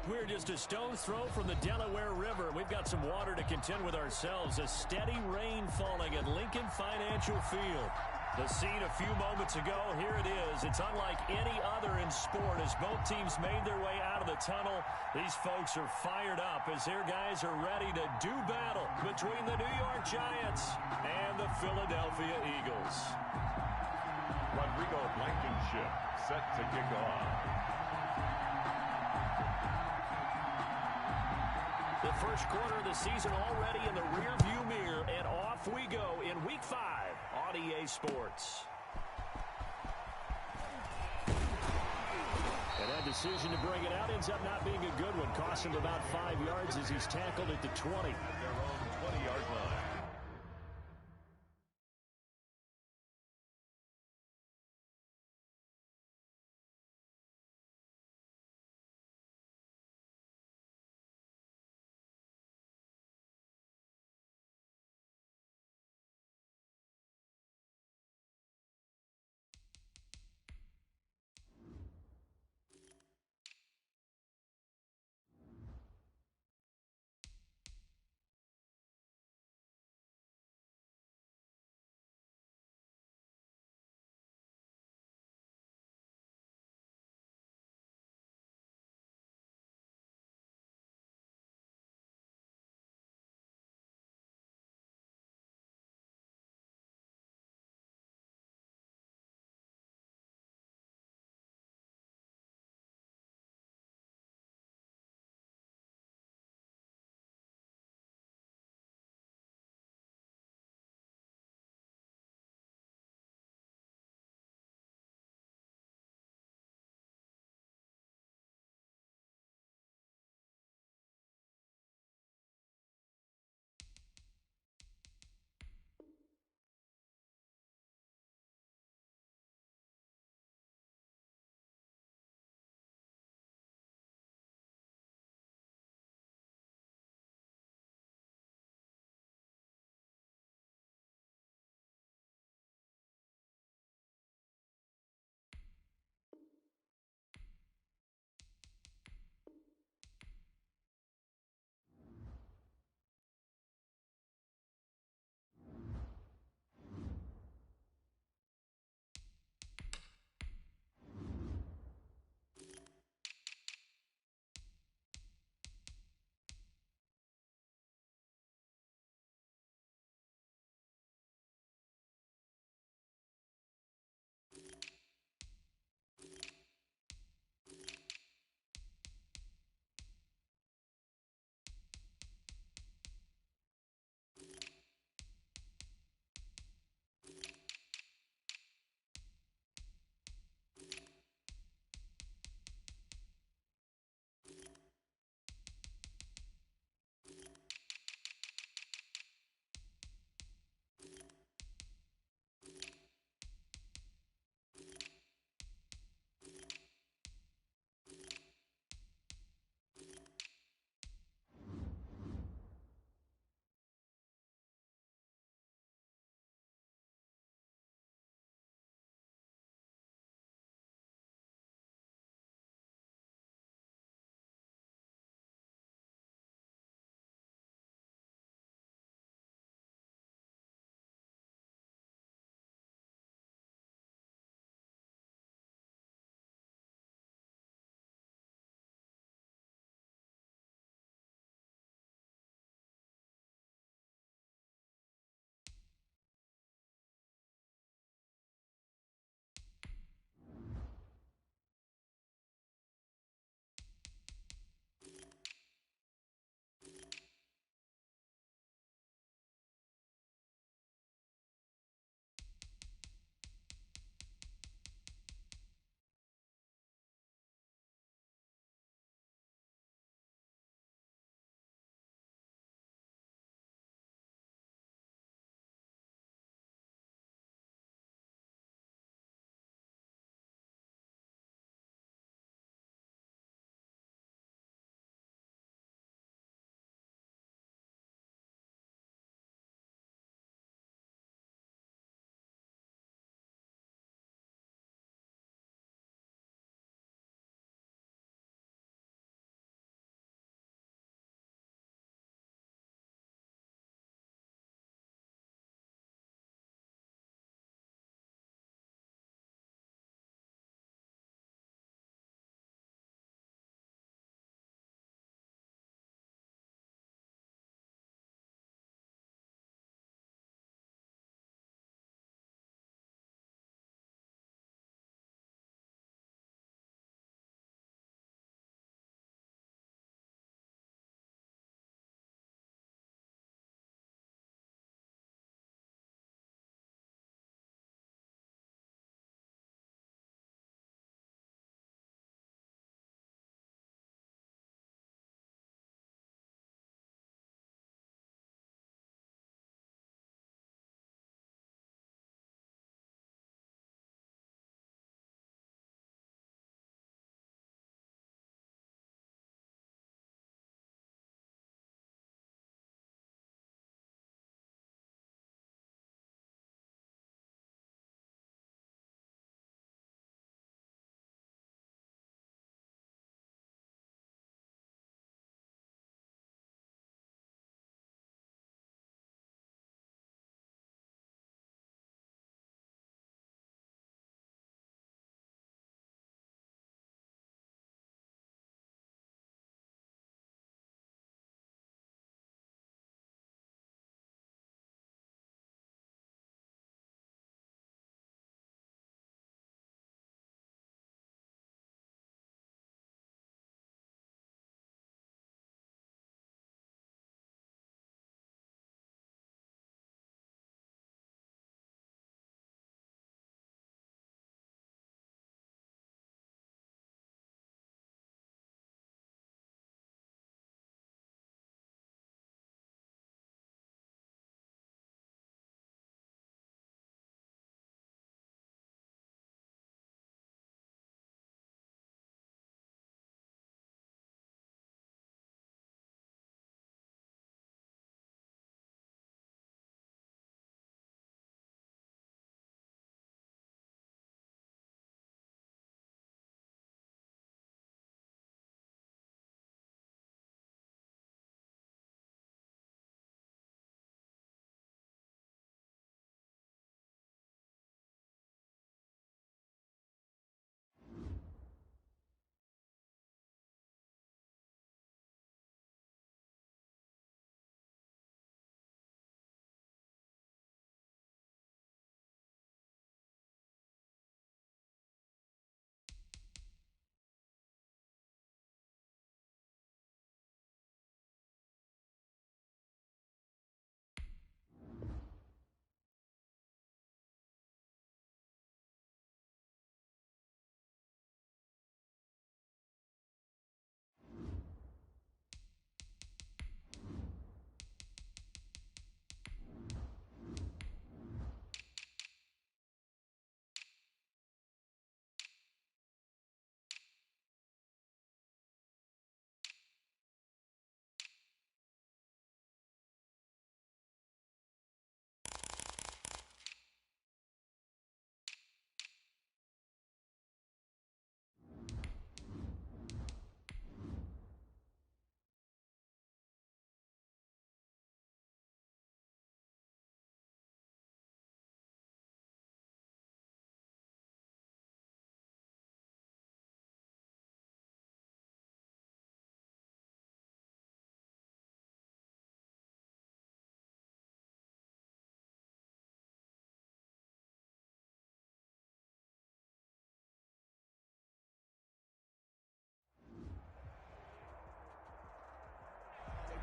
We're just a stone's throw from the Delaware River. We've got some water to contend with ourselves. A steady rain falling at Lincoln Financial Field. The scene a few moments ago, here it is. It's unlike any other in sport as both teams made their way out of the tunnel. These folks are fired up as their guys are ready to do battle between the New York Giants and the Philadelphia Eagles. Rodrigo Blankenship set to kick off. The first quarter of the season already in the rearview mirror, and off we go in Week 5 on EA Sports. And that decision to bring it out ends up not being a good one. Cost him about 5 yards as he's tackled at the 20. Their own 20-yard line.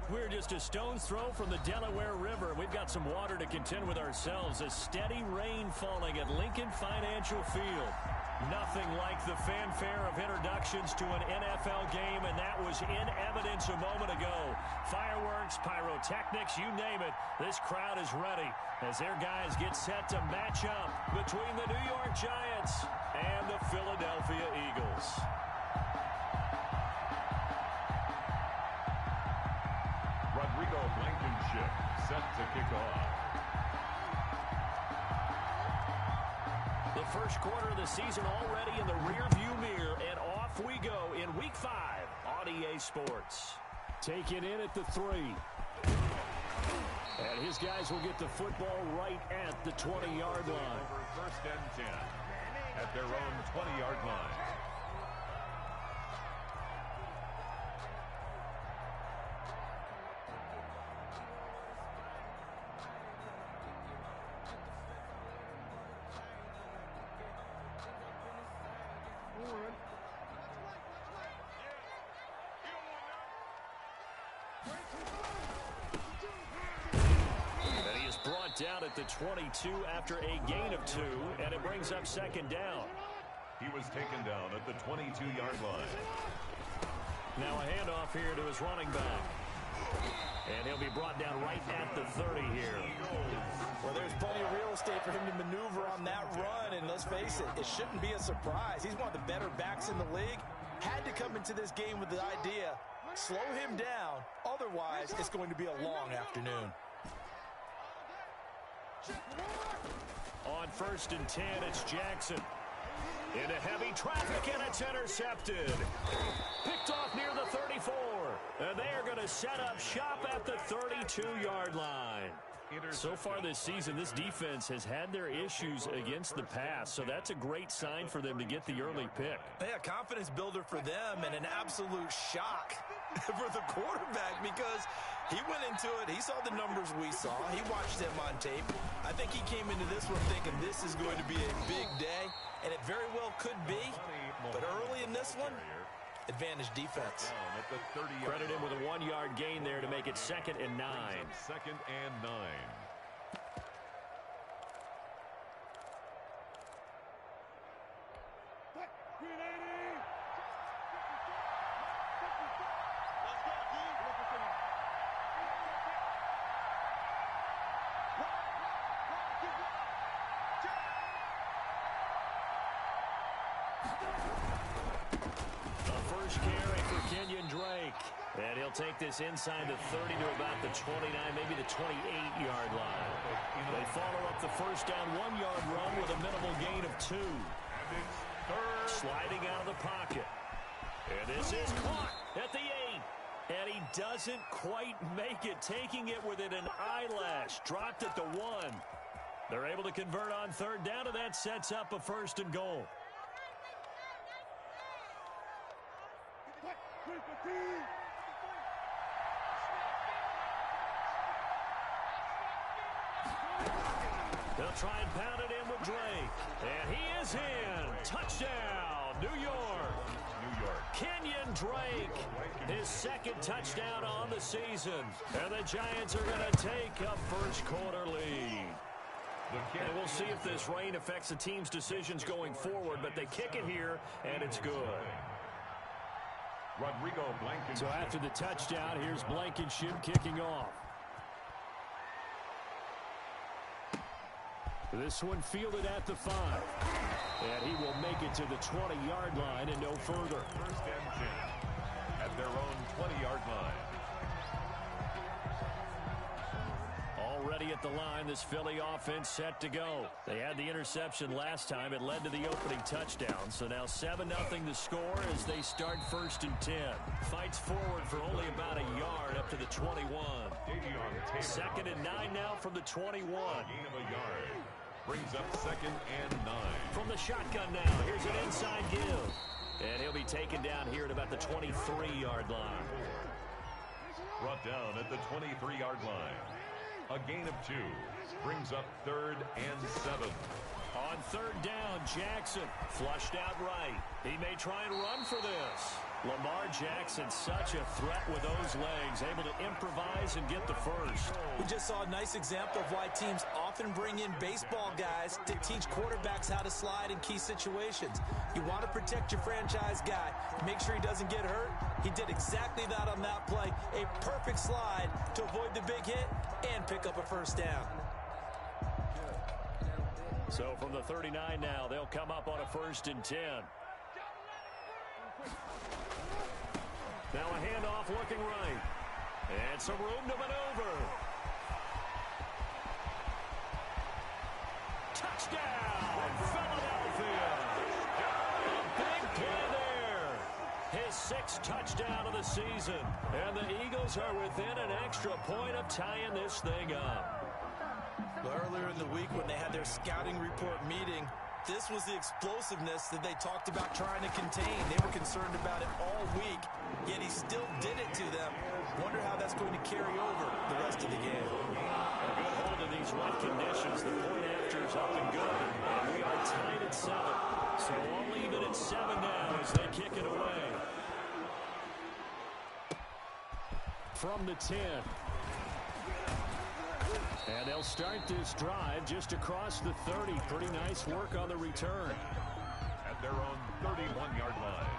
We're just a stone's throw from the Delaware River. We've got some water to contend with ourselves. A steady rain falling at Lincoln Financial Field. Nothing like the fanfare of introductions to an NFL game, and that was in evidence a moment ago. Fireworks, pyrotechnics, you name it. This crowd is ready as their guys get set to match up between the New York Giants and the Philadelphia Eagles. Blankenship set to kick off. The first quarter of the season already in the rearview mirror, and off we go in Week 5 on EA Sports. Taken in at the 3. And his guys will get the football right at the 20-yard line. First and 10 at their own 20-yard line. Down at the 22 after a gain of 2, and it brings up second down. He was taken down at the 22-yard line. Now a handoff here to his running back. And he'll be brought down right at the 30 here. Well, there's plenty of real estate for him to maneuver on that run, and let's face it, it shouldn't be a surprise. He's one of the better backs in the league. Had to come into this game with the idea, slow him down, otherwise it's going to be a long afternoon. On first and 10, it's Jackson. Into heavy traffic, and it's intercepted. Picked off near the 34. And they are going to set up shop at the 32-yard line. So far this season, this defense has had their issues against the pass, so that's a great sign for them to get the early pick. Yeah, confidence builder for them, and an absolute shock for the quarterback because he went into it. He saw the numbers we saw. He watched them on tape. I think he came into this one thinking this is going to be a big day, and it very well could be. But early in this one, advantage defense. Credit him with a 1-yard gain there to make it 2nd and 9. 2nd and 9. And he'll take this inside the 30 to about the 29, maybe the 28-yard line. They follow up the first down 1-yard run with a minimal gain of 2. Sliding out of the pocket. And this is caught at the 8. And he doesn't quite make it, taking it within an eyelash. Dropped at the 1. They're able to convert on third down, and that sets up a 1st and goal. They'll try and pound it in with Drake. And he is in. Touchdown, New York. Kenyon Drake, his 2nd touchdown on the season. And the Giants are going to take a first quarter lead. And we'll see if this rain affects the team's decisions going forward, but they kick it here, and it's good. So after the touchdown, here's Blankenship kicking off. This one fielded at the 5. And he will make it to the 20-yard line and no further. 1st and 10 at their own 20-yard line. Already at the line, this Philly offense set to go. They had the interception last time. It led to the opening touchdown. So now 7-0 the score as they start 1st and 10. Fights forward for only about a yard up to the 21. 2nd and 9 now from the 21. Gain of a yard. Brings up 2nd and 9. From the shotgun now, here's an inside give. And he'll be taken down here at about the 23-yard line. Brought down at the 23-yard line. A gain of 2. Brings up 3rd and 7. On third down, Jackson flushed out right. He may try and run for this. Lamar Jackson, such a threat with those legs, able to improvise and get the first. We just saw a nice example of why teams often bring in baseball guys to teach quarterbacks how to slide in key situations. You want to protect your franchise guy. Make sure he doesn't get hurt. He did exactly that on that play. A perfect slide to avoid the big hit and pick up a first down. So from the 39 now, they'll come up on a 1st and 10. Now a handoff looking right. And some room to maneuver. Touchdown, Philadelphia. A big play there. His 6th touchdown of the season. And the Eagles are within an extra point of tying this thing up. Well, earlier in the week when they had their scouting report meeting, this was the explosiveness that they talked about trying to contain. They were concerned about it all week, yet he still did it to them. Wonder how that's going to carry over the rest of the game. A good hold in these wet conditions. The point after is up and good. And we are tied at 7. So all even at 7 now as they kick it away. From the 10. And they'll start this drive just across the 30. Pretty nice work on the return. At their own 31-yard line.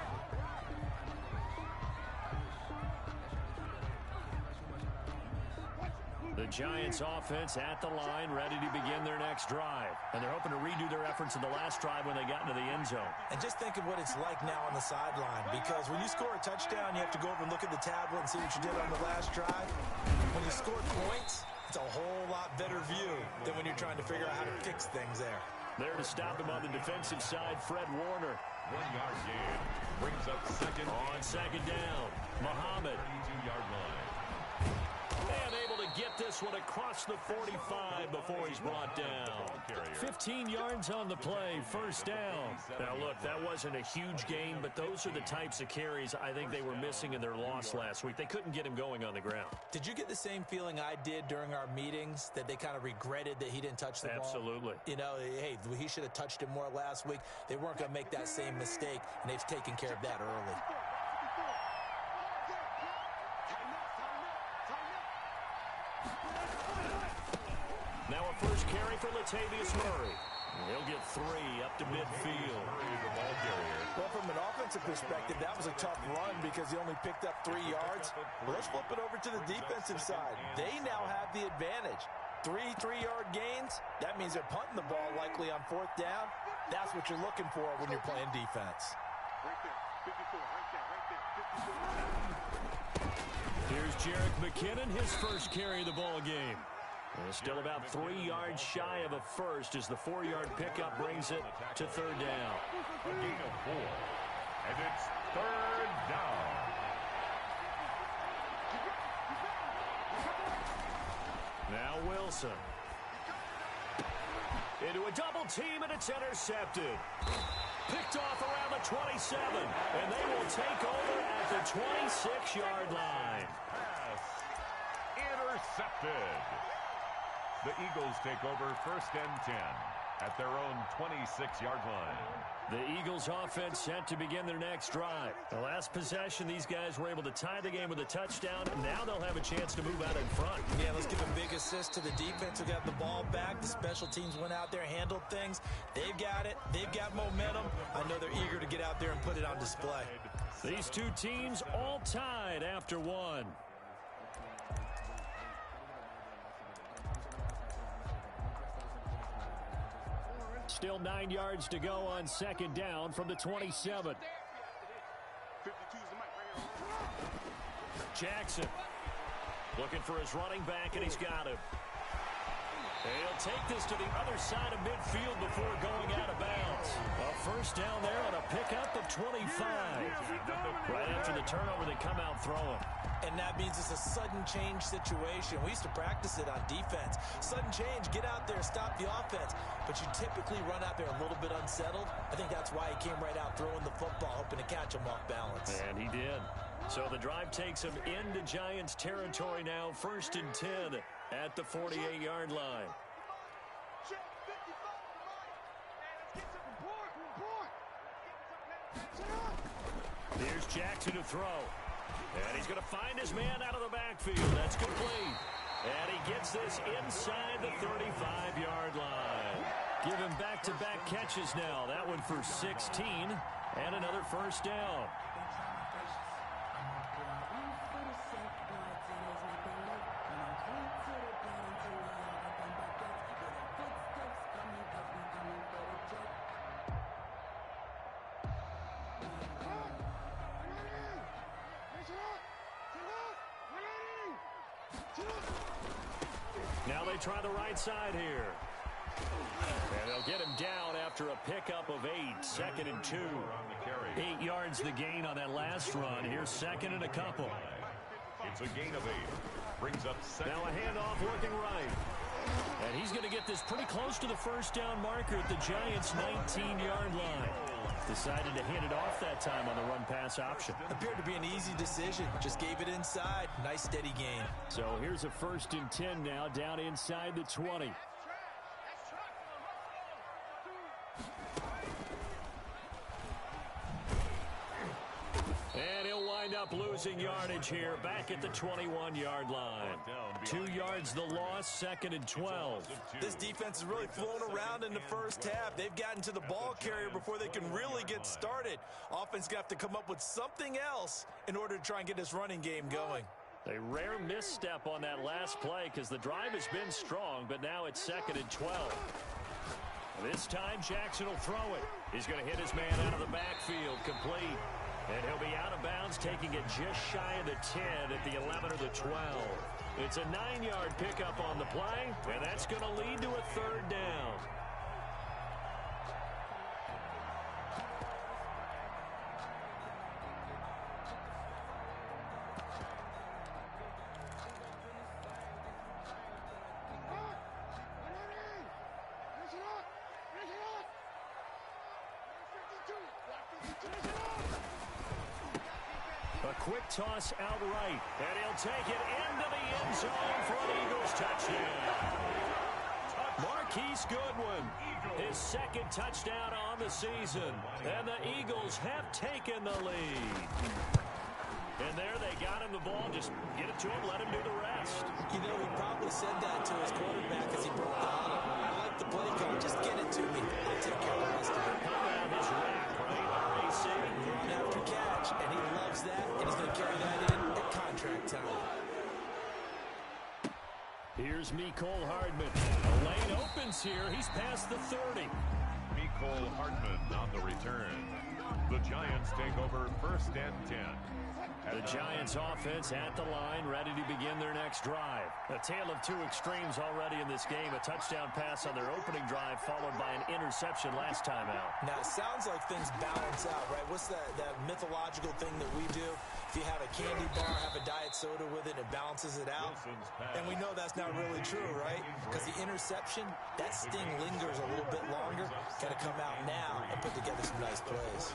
The Giants offense at the line, ready to begin their next drive. And they're hoping to redo their efforts in the last drive when they got into the end zone. And just think of what it's like now on the sideline, because when you score a touchdown, you have to go over and look at the tablet and see what you did on the last drive. When you score points, it's a whole lot better view than when you're trying to figure out how to fix things there. There to stop him on the defensive side, Fred Warner. 1-yard gain brings up second. On second down, Muhammad. 32-yard line. And able to get this one across the 45 before he's brought down. 15 yards on the play, first down. Now, look, that wasn't a huge gain, but those are the types of carries I think they were missing in their loss last week. They couldn't get him going on the ground. Did you get the same feeling I did during our meetings, that they kind of regretted that he didn't touch the ball? Absolutely. You know, hey, he should have touched it more last week. They weren't going to make that same mistake, and they've taken care of that early. Now a first carry for Latavius Murray. He'll get 3 up to midfield. Well, from an offensive perspective, that was a tough run because he only picked up 3 yards. Well, let's flip it over to the defensive side. They now have the advantage. 3 3-yard gains. That means they're punting the ball likely on 4th down. That's what you're looking for when you're playing defense. Here's Jerick McKinnon, his first carry of the ball game. Still about 3 yards shy of a first as the 4-yard pickup brings it to 3rd down. A gain of 4. And it's 3rd down. Now Wilson. Into a double team, and it's intercepted. Picked off around the 27, and they will take over at the 26-yard line. Pass intercepted. The Eagles take over 1st and 10 at their own 26-yard line. The Eagles offense set to begin their next drive. The last possession, these guys were able to tie the game with a touchdown. Now they'll have a chance to move out in front. Yeah, let's give a big assist to the defense who got the ball back. The special teams went out there, handled things. They've got it. They've got momentum. I know they're eager to get out there and put it on display. These two teams all tied after 1. Still 9 yards to go on 2nd down from the 27. Jackson looking for his running back, and he's got him. And he'll take this to the other side of midfield before going out of bounds. A first down there on a pickup of 25. Right after the turnover, they come out throwing. And that means it's a sudden change situation. We used to practice it on defense. Sudden change, get out there, stop the offense. But you typically run out there a little bit unsettled. I think that's why he came right out throwing the football, hoping to catch him off balance. And he did. So the drive takes him into Giants territory now. 1st and 10 at the 48-yard line. Here's Jackson to throw. And he's going to find his man out of the backfield. That's complete. And he gets this inside the 35-yard line. Give him back-to-back catches now. That one for 16 and another first down. Now they try the right side here. And they'll get him down after a pickup of 8. 2nd and 2. 8 yards the gain on that last run. Here's 2nd and a couple. It's a gain of 8. Brings up 2nd. Now a handoff working right. And he's going to get this pretty close to the first down marker at the Giants' 19-yard line. Decided to hand it off that time on the run-pass option. Appeared to be an easy decision. Just gave it inside. Nice steady gain. So here's a 1st and 10 now, down inside the 20. And he'll wind up losing yardage here, back at the 21-yard line. 2 yards the loss, 2nd and 12. This defense is really flown around in the first half. They've gotten to the ball carrier before they can really get started. Offense going to have to come up with something else in order to try and get this running game going. A rare misstep on that last play because the drive has been strong, but now it's 2nd and 12. This time Jackson will throw it. He's going to hit his man out of the backfield, complete. And he'll be out of bounds, taking it just shy of the 10 at the 11 or the 12. It's a 9-yard pickup on the play, and that's going to lead to a 3rd down. A quick toss out right, and he'll take it into the end zone for an Eagles touchdown. Marquise Goodwin, his 2nd touchdown on the season, and the Eagles have taken the lead. And there they got him the ball. Just get it to him, let him do the rest. You know, he probably said that to his quarterback as he broke the huddle. I like the play call. Just get it to me. I'll take care of the rest of it. How about his rack, right? RAC. Run after catch, and he loves that, and he's going to carry that in at contract time. Here's Mecole Hardman. The lane opens here. He's past the 30. Mecole Hardman on the return. The Giants take over 1st and 10. The Giants offense at the line, ready to begin their next drive. A tale of 2 extremes already in this game. A touchdown pass on their opening drive, followed by an interception last time out. Now, it sounds like things balance out, right? What's that mythological thing that we do? If you have a candy bar, have a diet soda with it, it balances it out. And we know that's not really true, right? Because the interception, that sting lingers a little bit longer. Got to come out now and put together some nice plays.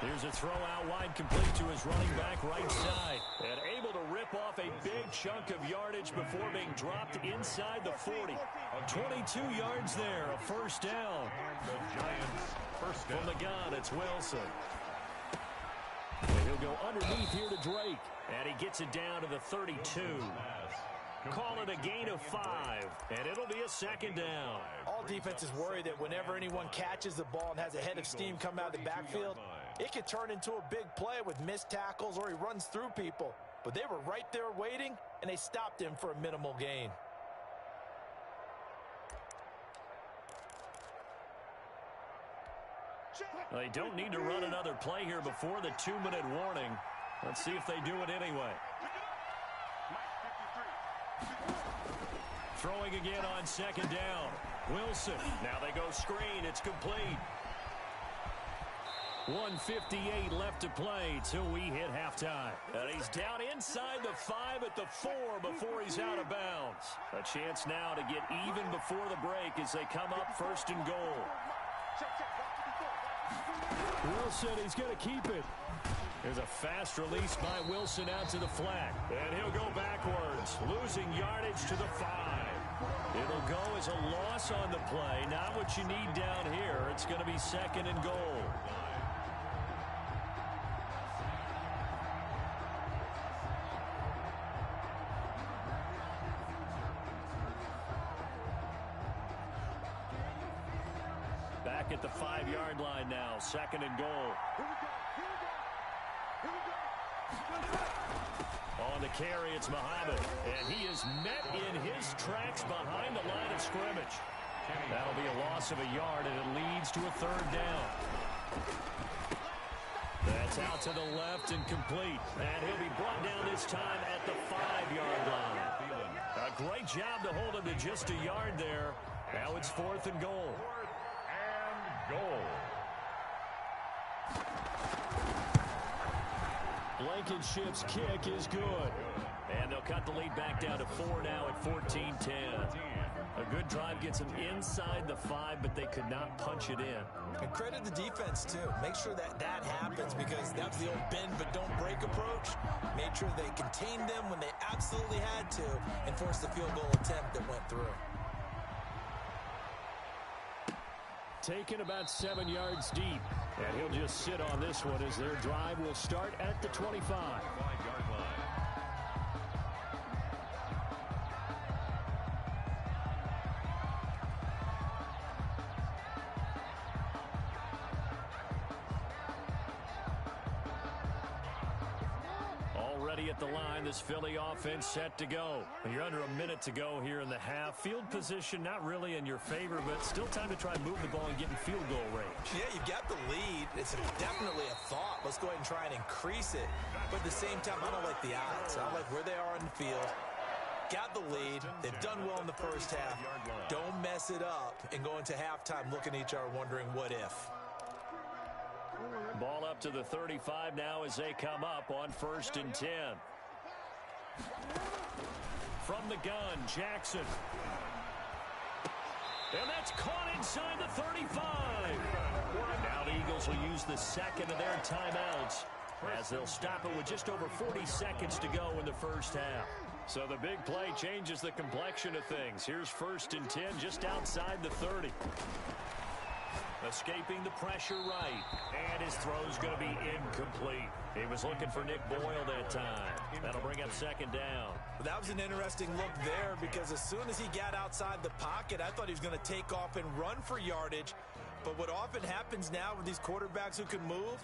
Here's a throw out wide, complete to his running back right side. And able to rip off a big chunk of yardage before being dropped inside the 40. 22 yards there, a 1st down. The Giants first down. From the gun, it's Wilson. And he'll go underneath here to Drake. And he gets it down to the 32. Call it a gain of 5, and it'll be a 2nd down. All defenses worry that whenever anyone catches the ball and has a head of steam come out of the backfield, it could turn into a big play with missed tackles or he runs through people. But they were right there waiting, and they stopped him for a minimal gain. They don't need to run another play here before the 2-minute warning. Let's see if they do it anyway. Throwing again on 2nd down. Wilson. Now they go screen. It's complete. 1:58 left to play till we hit halftime. And he's down inside the 5 at the 4 before he's out of bounds. A chance now to get even before the break as they come up 1st and goal. Wilson, he's going to keep it. There's a fast release by Wilson out to the flat. And he'll go backwards, losing yardage to the 5. It'll go as a loss on the play. Not what you need down here. It's going to be 2nd and goal. the 5-yard line now. 2nd and goal. On the carry, it's Muhammad. And he is met in his tracks behind the line of scrimmage. That'll be a loss of a yard, and it leads to a 3rd down. That's out to the left and complete. And he'll be brought down this time at the 5-yard line. A great job to hold him to just a yard there. Now it's 4th and goal. 4th and goal. Blankenship's kick is good. And they'll cut the lead back down to 4 now at 14-10. A good drive gets them inside the 5, but they could not punch it in. And credit the defense, too. Make sure that happens, because that was the old bend but don't break approach. Made sure they contained them when they absolutely had to and forced the field goal attempt that went through. Taken about 7 yards deep. And he'll just sit on this one as their drive will start at the 25. 5-yard line. Already at the line, this Philly offense set to go. You're under a minute to go here in the half. Field position not really in your favor, but still time to try and move the ball and get in field goal range. Yeah, you've got the lead. It's definitely a thought. Let's go ahead and try and increase it. But at the same time, I don't like the odds. I like where they are on the field. Got the lead. They've done well in the first half. Don't mess it up and go into halftime looking at each other wondering what if. Ball up to the 35 now as they come up on 1st and 10. From the gun, Jackson. And that's caught inside the 35. Now the Eagles will use the 2nd of their timeouts as they'll stop it with just over 40 seconds to go in the first half. So the big play changes the complexion of things. Here's 1st and 10 just outside the 30. Escaping the pressure right. And his throw's going to be incomplete. He was looking for Nick Boyle that time. That'll bring up 2nd down. That was an interesting look there, because as soon as he got outside the pocket, I thought he was going to take off and run for yardage. But what often happens now with these quarterbacks who can move,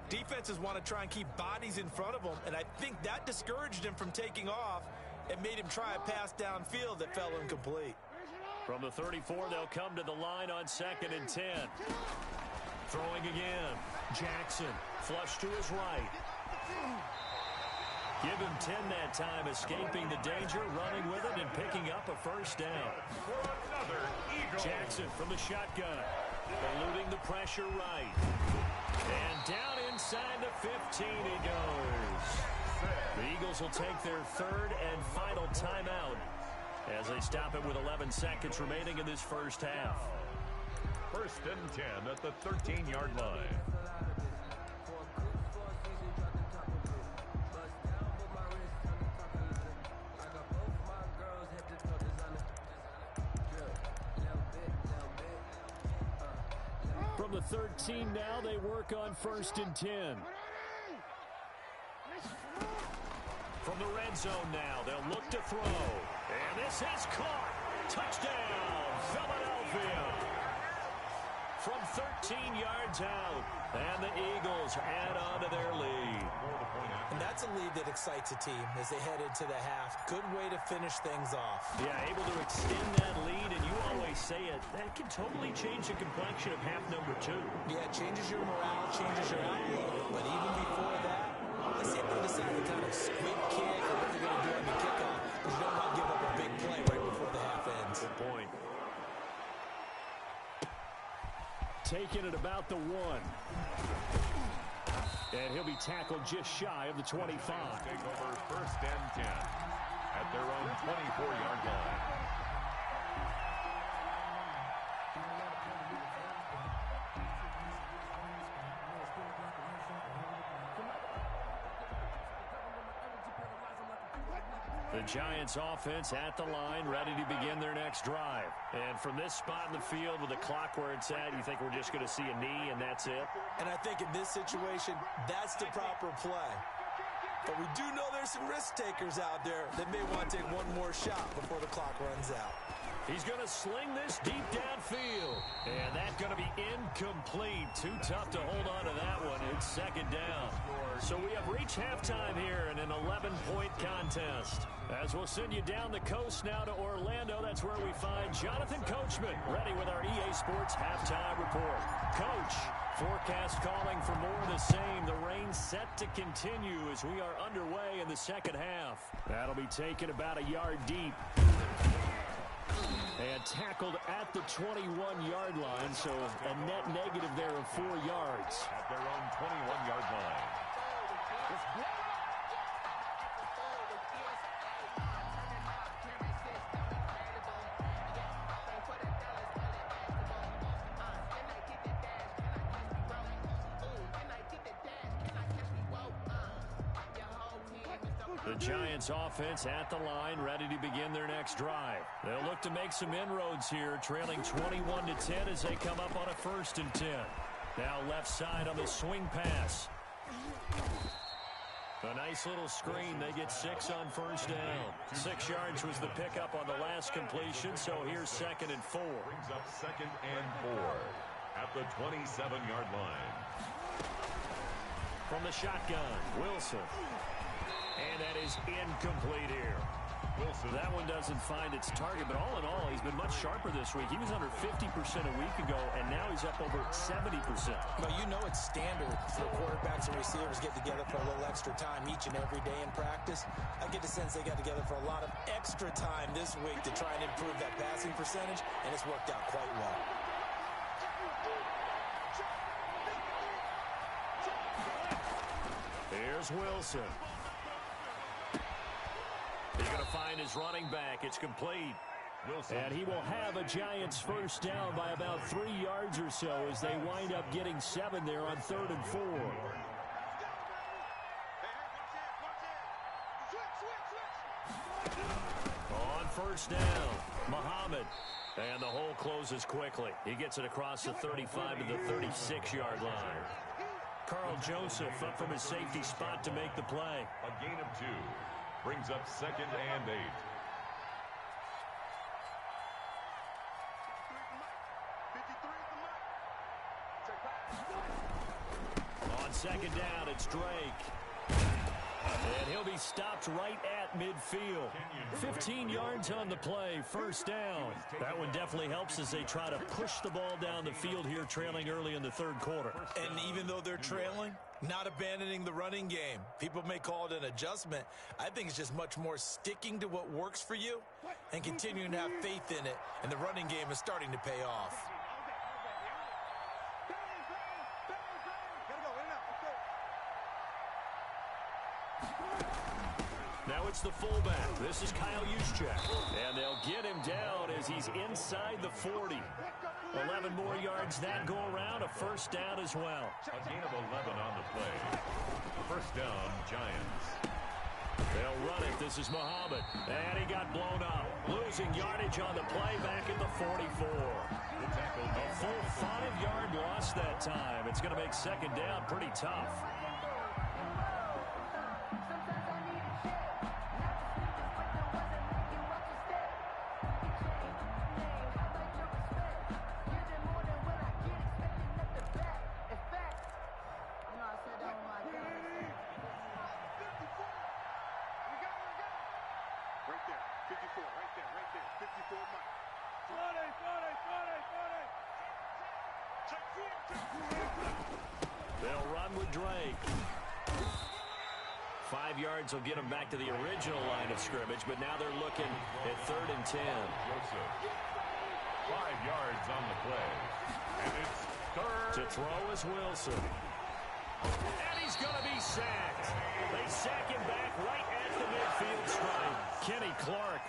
defenses want to try and keep bodies in front of them. And I think that discouraged him from taking off and made him try a pass downfield that fell incomplete. From the 34, they'll come to the line on 2nd and 10. Throwing again. Jackson, flush to his right. Give him 10 that time, escaping the danger, running with it, and picking up a 1st down. Jackson from the shotgun, eluding the pressure right. And down inside the 15 he goes. The Eagles will take their 3rd and final timeout as they stop it with 11 seconds remaining in this first half. 1st and 10 at the 13-yard line. From the 13 now, they work on 1st and 10. From the red zone now, they'll look to throw. And this is caught. Touchdown, Philadelphia. From 13 yards out, and the Eagles add on to their lead. And that's a lead that excites a team as they head into the half. Good way to finish things off. Yeah, able to extend that lead, and you always say it, that can totally change the complexion of half number 2. Yeah, it changes your morale, changes your outlook. But even before that, let's see if they decide to kind of squib kick or what they're going to do on the kickoff, because you don't want to give up a big play right before the half ends. Good point. Taking it about the 1. And he'll be tackled just shy of the 25. Take over 1st and 10 at their own 24-yard line. The Giants offense at the line, ready to begin their next drive. And from this spot in the field with the clock where it's at, you think we're just going to see a knee and that's it? And I think in this situation, that's the proper play. But we do know there's some risk takers out there that may want to take one more shot before the clock runs out. He's going to sling this deep downfield. And that's going to be incomplete. Too tough to hold on to that one. It's second down. So we have reached halftime here in an 11-point contest. As we'll send you down the coast now to Orlando, that's where we find Jonathan Coachman, ready with our EA Sports halftime report. Coach, forecast calling for more of the same. The rain set to continue as we are underway in the second half. That'll be taken about a yard deep. And tackled at the 21-yard line, so a net negative there of 4 yards. At their own 21-yard line. The Giants offense at the line, ready to begin their next drive. They'll look to make some inroads here, trailing 21-10 as they come up on a 1st and 10. Now left side on the swing pass. A nice little screen. They get 6 on 1st down. 6 yards was the pickup on the last completion, so here's 2nd and 4. Brings up 2nd and 4 at the 27-yard line. From the shotgun, Wilson. And that is incomplete here. Wilson. That one doesn't find its target, but all in all, he's been much sharper this week. He was under 50% a week ago, and now he's up over 70%. Well, you know it's standard for quarterbacks and receivers get together for a little extra time each and every day in practice. I get the sense they got together for a lot of extra time this week to try and improve that passing percentage, and it's worked out quite well. Here's Wilson. He's going to find his running back. It's complete. Wilson. And he will have a Giants 1st down by about 3 yards or so as they wind up getting 7 there on 3rd and 4. On 1st down, Muhammad. And the hole closes quickly. He gets it across the 35 to the 36-yard line. Carl Joseph up from his safety spot to make the play. A gain of 2. Brings up 2nd and 8. On 2nd down, it's Drake. And he'll be stopped right at midfield. 15 yards on the play, 1st down. That one definitely helps as they try to push the ball down the field here, trailing early in the 3rd quarter. And even though they're trailing, not abandoning the running game. People may call it an adjustment. I think it's just much more sticking to what works for you and continuing to have faith in it. And the running game is starting to pay off. Now it's the fullback. This is Kyle Juszczyk. And they'll get him down as he's inside the 40. 11 more yards that go around. A 1st down as well. A gain of 11 on the play. 1st down, Giants. They'll run it. This is Muhammad. And he got blown up. Losing yardage on the play back at the 44. A full 5-yard loss that time. It's going to make 2nd down pretty tough. They'll run with Drake. 5 yards will get them back to the original line of scrimmage, but now they're looking at 3rd and 10. 5 yards on the play. And it's 3rd. To throw is Wilson. And he's going to be sacked. They sack him back right at the midfield stripe. Kenny Clark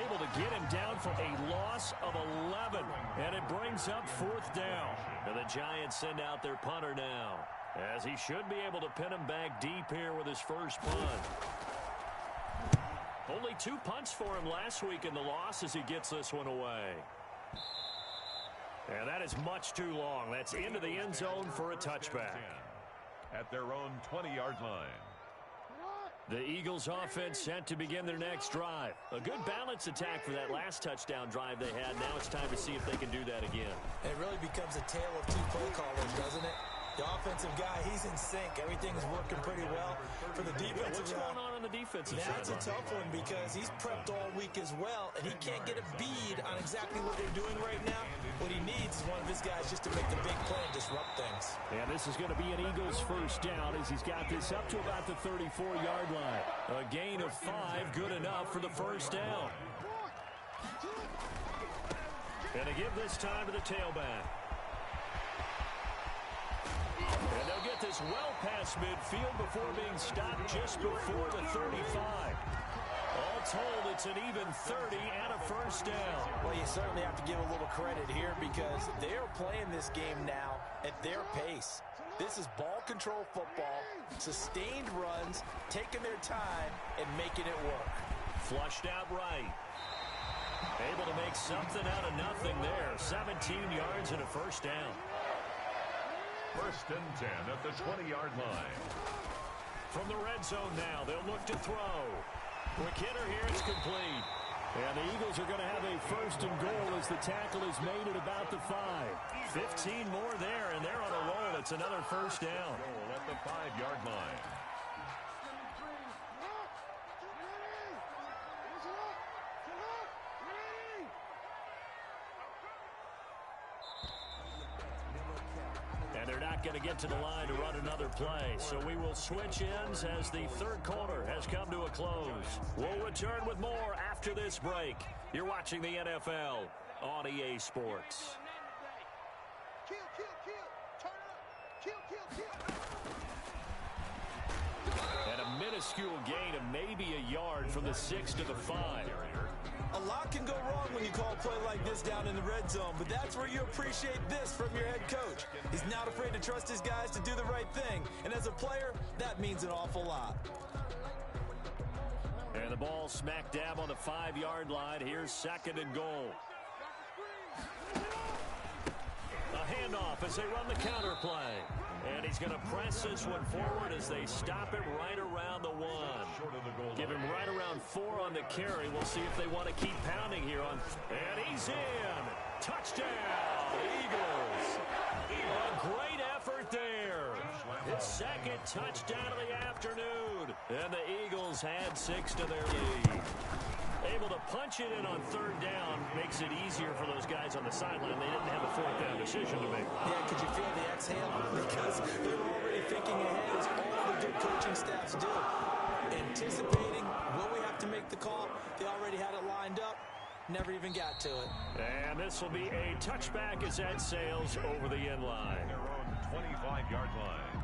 able to get him down for a loss of 11. And it brings up 4th down. And the Giants send out their punter now, as he should be able to pin him back deep here with his first punt. Only 2 punts for him last week in the loss as he gets this one away. And that is much too long. That's into the end zone for a touchback. At their own 20-yard line. The Eagles offense set to begin their next drive. A good balance attack for that last touchdown drive they had. Now it's time to see if they can do that again. It really becomes a tale of two play callers, doesn't it? The offensive guy, he's in sync. Everything's working pretty well. For the defensive guy, what's going on the defensive side? That's a tough one because he's prepped all week as well, and he can't get a bead on exactly what they're doing right now. What he needs is one of his guys just to make the big play and disrupt things. And this is going to be an Eagles first down as he's got this up to about the 34-yard line. A gain of 5, good enough for the first down. And to give this time to the tailback. And they'll get this well past midfield before being stopped just before the 35. All told, it's an even 30 and a first down. Well, you certainly have to give a little credit here because they're playing this game now at their pace. This is ball control football, sustained runs, taking their time, and making it work. Flushed out right. Able to make something out of nothing there. 17 yards and a first down. First and 10 at the 20-yard line. From the red zone now, they'll look to throw. Quick hitter here, it's complete. And the Eagles are going to have a first and goal as the tackle is made at about the 5. 15 more there, and they're on a roll. It's another first down. Goal at the 5-yard line. And they're not going to get to the line to run another play. So we will switch ends as the third quarter has come to a close. We'll return with more after this break. You're watching the NFL on EA Sports. And a minuscule gain of maybe a yard from the 6 to the 5. A lot can go wrong when you call a play like this down in the red zone, but that's where you appreciate this from your head coach. He's not afraid to trust his guys to do the right thing, and as a player, that means an awful lot. And the ball smack dab on the 5-yard line. Here's second and goal. A handoff as they run the counter play. And he's going to press this one forward as they stop it right around the 1. Give him right around 4 on the carry. We'll see if they want to keep pounding here on. And he's in. Touchdown, Eagles. A great effort there. His second touchdown of the afternoon. And the Eagles had 6 to their lead. Able to punch it in on third down makes it easier for those guys on the sideline. They didn't have a fourth down decision to make. Yeah, could you feel the exhale? Because they're already thinking ahead as all the good coaching staffs do. Anticipating, will we have to make the call? They already had it lined up. Never even got to it. And this will be a touchback as that sails over the end line. Their own 25-yard line.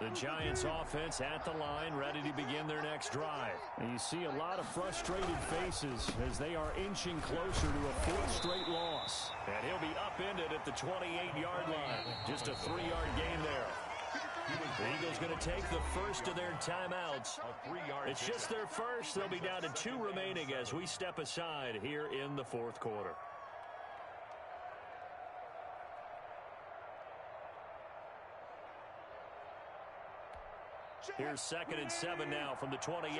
The Giants offense at the line, ready to begin their next drive. And you see a lot of frustrated faces as they are inching closer to a 4th straight loss. And he'll be upended at the 28-yard line. Just a 3-yard gain there. The Eagles going to take the first of their timeouts. It's just their first. They'll be down to 2 remaining as we step aside here in the 4th quarter. Here's second and 7 now from the 28.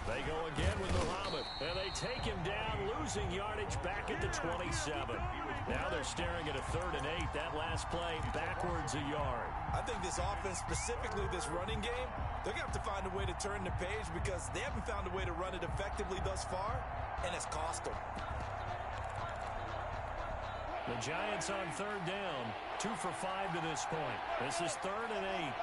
They go again with Muhammad, and they take him down, losing yardage back at the 27. Now they're staring at a 3rd and 8. That last play backwards a yard. I think this offense, specifically this running game, they're going to have to find a way to turn the page because they haven't found a way to run it effectively thus far, and it's cost them. The Giants on 3rd down, 2 for 5 to this point. This is 3rd and 8.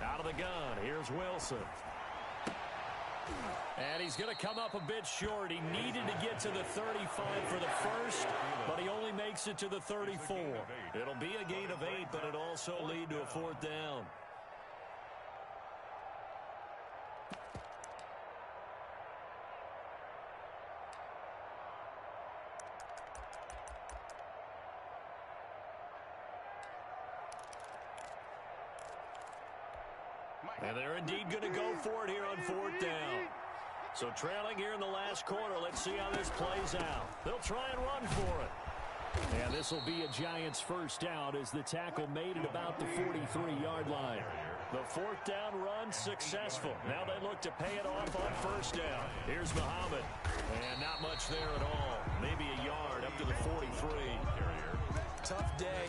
Out of the gun, here's Wilson. And he's going to come up a bit short. He needed to get to the 35 for the first, but he only makes it to the 34. It'll be a gain of 8, but it'll also lead to a 4th down. And they're indeed going to go for it here on fourth down. So trailing here in the last quarter. Let's see how this plays out. They'll try and run for it. And this will be a Giants first down as the tackle made at about the 43-yard line. The fourth down run successful. Now they look to pay it off on first down. Here's Muhammad. And not much there at all. Maybe a yard up to the 43. Tough day,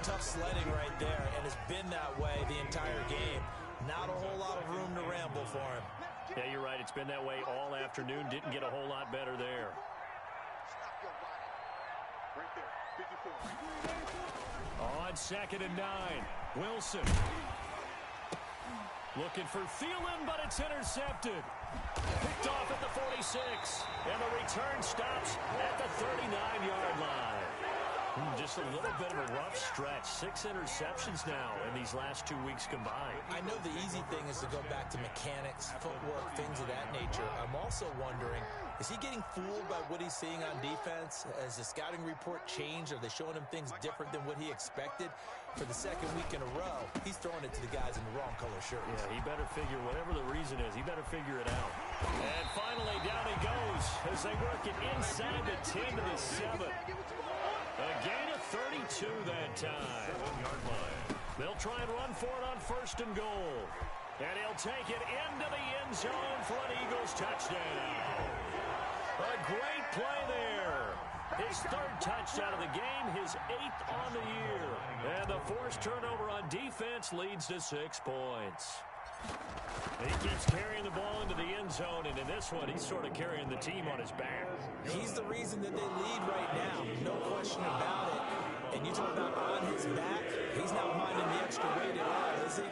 tough sledding right there, and it's been that way the entire game. Not a whole lot of room to ramble for him. Yeah, you're right. It's been that way all afternoon. Didn't get a whole lot better there. On 2nd and 9, Wilson. Looking for Thielen, but it's intercepted. Picked off at the 46, and the return stops at the 39-yard line. Just a little bit of a rough stretch. 6 interceptions now in these last 2 weeks combined. I know the easy thing is to go back to mechanics, footwork, things of that nature. I'm also wondering, is he getting fooled by what he's seeing on defense? Has the scouting report changed? Are they showing him things different than what he expected? For the second week in a row, he's throwing it to the guys in the wrong color shirts. Yeah, he better figure, whatever the reason is, he better figure it out. And finally, down he goes as they work it inside the 10 to the 7. A gain of 32 that time. 7-yard line. They'll try and run for it on first and goal. And he'll take it into the end zone for an Eagles touchdown. A great play there. His 3rd touchdown of the game, his 8th on the year. And the forced turnover on defense leads to 6 points. He keeps carrying the ball into the end zone, and in this one, he's sort of carrying the team on his back. He's the reason that they lead right now, no question about it. And you talk about on his back, he's not minding the extra weight at all, is he?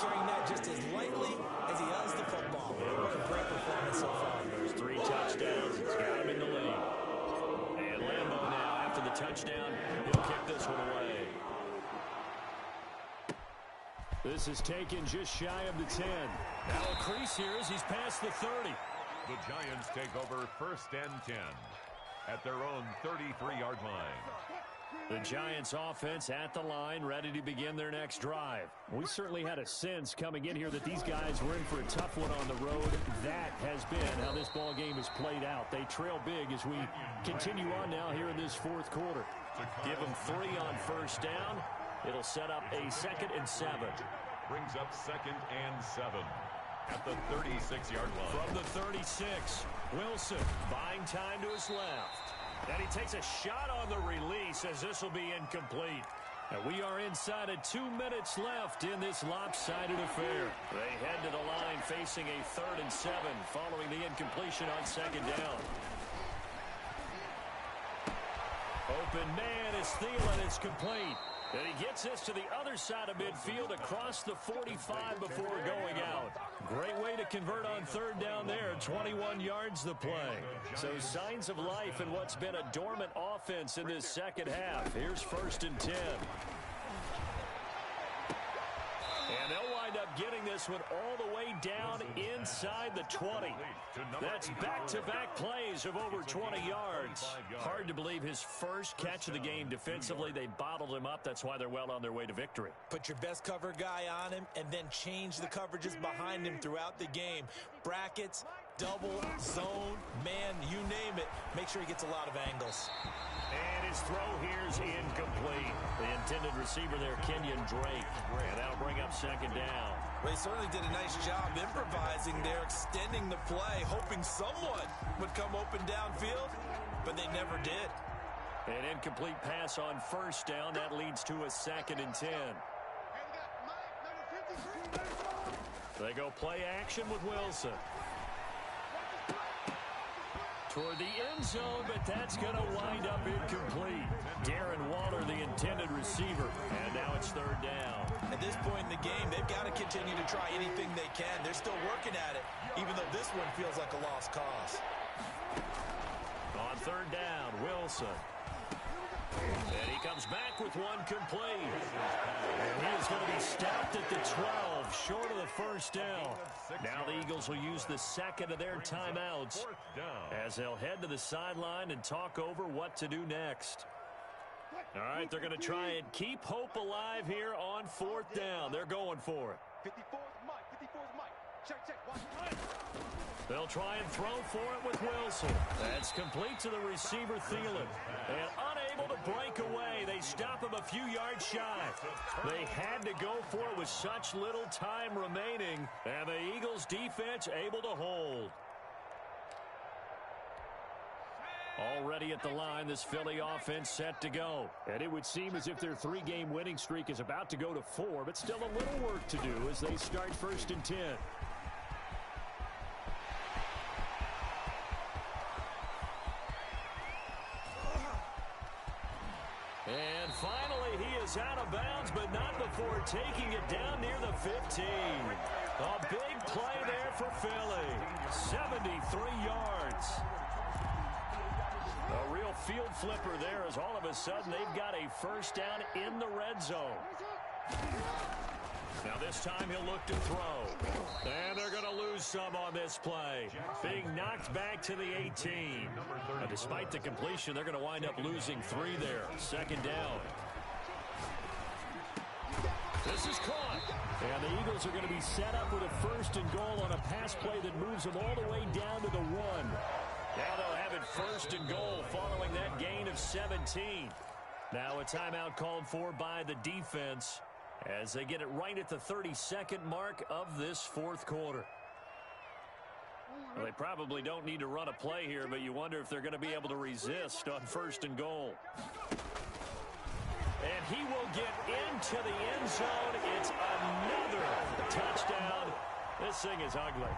Carrying that just as lightly as he does the football. What a great performance so far. There's 3 touchdowns. It's got him in the lead. And Lambeau now, after the touchdown, he'll kick this one away. This is taken just shy of the 10. Now a crease here as he's past the 30. The Giants take over 1st and 10 at their own 33-yard line. The Giants offense at the line, ready to begin their next drive. We certainly had a sense coming in here that these guys were in for a tough one on the road. That has been how this ball game has played out. They trail big as we continue on now here in this 4th quarter. Give them 3 on first down. It'll set up a 2nd and 7. Brings up 2nd and 7 at the 36-yard line. From the 36, Wilson buying time to his left. And he takes a shot on the release as this will be incomplete. And we are inside of 2 minutes left in this lopsided affair. They head to the line facing a 3rd and 7 following the incompletion on 2nd down. Open man is Thielen. It's complete. And he gets this to the other side of midfield across the 45 before going out. Great way to convert on 3rd down there. 21 yards the play. So signs of life in what's been a dormant offense in this second half. Here's 1st and 10. And they'll wind up getting this one all the way down inside the 20. That's back-to-back plays of over 20 yards. Hard to believe his first catch of the game defensively. They bottled him up. That's why they're well on their way to victory. Put your best cover guy on him and then change the coverages behind him throughout the game. Brackets, double, zone, man, you name it. Make sure he gets a lot of angles. And his throw here's incomplete. The intended receiver there, Kenyon Drake. And that'll bring up 2nd down. Well, he certainly did a nice job improvising there, extending the play, hoping someone would come open downfield, but they never did. An incomplete pass on first down. That leads to a 2nd and 10. They go play action with Wilson. Toward the end zone, but that's going to wind up incomplete. Darren Waller, the intended receiver, and now it's 3rd down. At this point in the game, they've got to continue to try anything they can. They're still working at it, even though this one feels like a lost cause. On 3rd down, Wilson. And he comes back with one complete. And he is going to be stopped at the 12, short of the 1st down. Now the Eagles will use the 2nd of their timeouts as they'll head to the sideline and talk over what to do next. All right, they're going to try and keep hope alive here on 4th down. They're going for it. They'll try and throw for it with Wilson. That's complete to the receiver, Thielen. And unable to break away. They stop him a few yards shy. They had to go for it with such little time remaining. And the Eagles defense able to hold. Already at the line, this Philly offense set to go. And it would seem as if their 3-game winning streak is about to go to 4, but still a little work to do as they start 1st and 10. And finally, he is out of bounds, but not before taking it down near the 15. A big play there for Philly. 73 yards. A real field flipper there as all of a sudden they've got a first down in the red zone. Now this time he'll look to throw. And they're going to lose some on this play. Being knocked back to the 18. Now, despite the completion, they're going to wind up losing 3 there. 2nd down. This is caught. And the Eagles are going to be set up with a 1st and goal on a pass play that moves them all the way down to the 1. Now they'll have it 1st and goal following that gain of 17. Now a timeout called for by the defense as they get it right at the 32nd mark of this 4th quarter. Well, they probably don't need to run a play here, but you wonder if they're going to be able to resist on 1st and goal. And he will get into the end zone. It's another touchdown. This thing is ugly.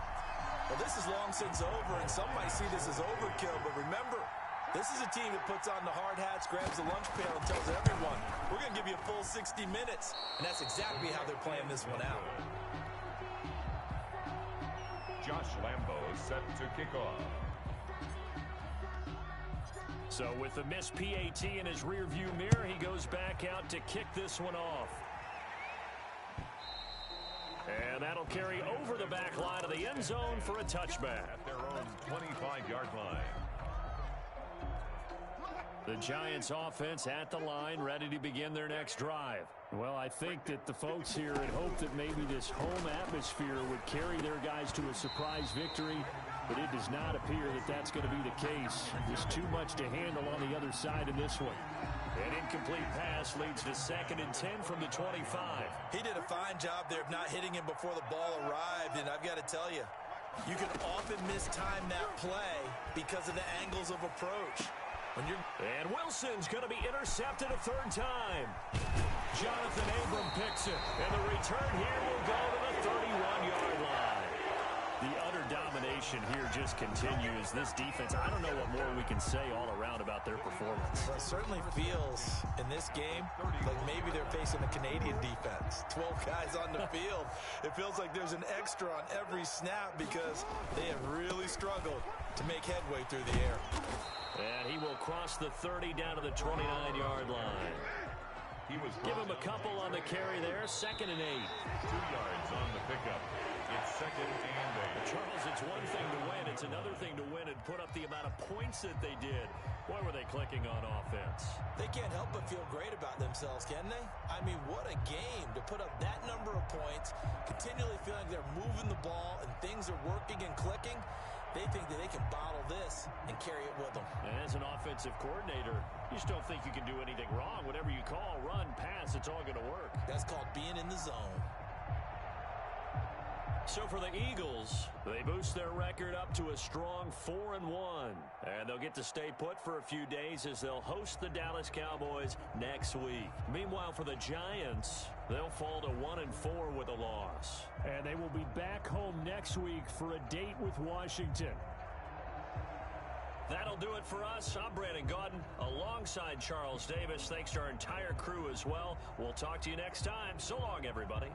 Well, this is long since over, and some might see this as overkill. But remember, this is a team that puts on the hard hats, grabs the lunch pail, and tells everyone, we're going to give you a full 60 minutes. And that's exactly how they're playing this one out. Josh Lambo is set to kick off. So with the missed PAT in his rearview mirror, he goes back out to kick this one off. And that'll carry over the back line of the end zone for a touchback. At their own 25-yard line. The Giants offense at the line, ready to begin their next drive. Well, I think that the folks here had hoped that maybe this home atmosphere would carry their guys to a surprise victory, but it does not appear that that's going to be the case. There's too much to handle on the other side in this one. An incomplete pass leads to 2nd and 10 from the 25. He did a fine job there of not hitting him before the ball arrived, and I've got to tell you, you can often mistime that play because of the angles of approach. And Wilson's going to be intercepted a 3rd time. Jonathan Abram picks it, and the return here will go to the 31-yard line. The utter domination here just continues. This defense, I don't know what more we can say all around about their performance. Well, it certainly feels in this game like maybe they're facing a Canadian defense. 12 guys on the field. It feels like there's an extra on every snap because they have really struggled to make headway through the air. And he will cross the 30 down to the 29-yard line. Give him a couple on the carry there. 2nd and 8. 2 yards on the pickup. It's 2nd and 8. Charles, it's one thing to win. It's another thing to win and put up the amount of points that they did. Boy, were they clicking on offense. They can't help but feel great about themselves, can they? I mean, what a game to put up that number of points, continually feeling they're moving the ball and things are working and clicking. They think that they can bottle this and carry it with them. And as an offensive coordinator, you just don't think you can do anything wrong. Whatever you call, run, pass, it's all going to work. That's called being in the zone. So for the Eagles, they boost their record up to a strong 4-1. And they'll get to stay put for a few days as they'll host the Dallas Cowboys next week. Meanwhile, for the Giants, they'll fall to 1-4 with a loss. And they will be back home next week for a date with Washington. That'll do it for us. I'm Brandon Gaudin alongside Charles Davis. Thanks to our entire crew as well. We'll talk to you next time. So long, everybody.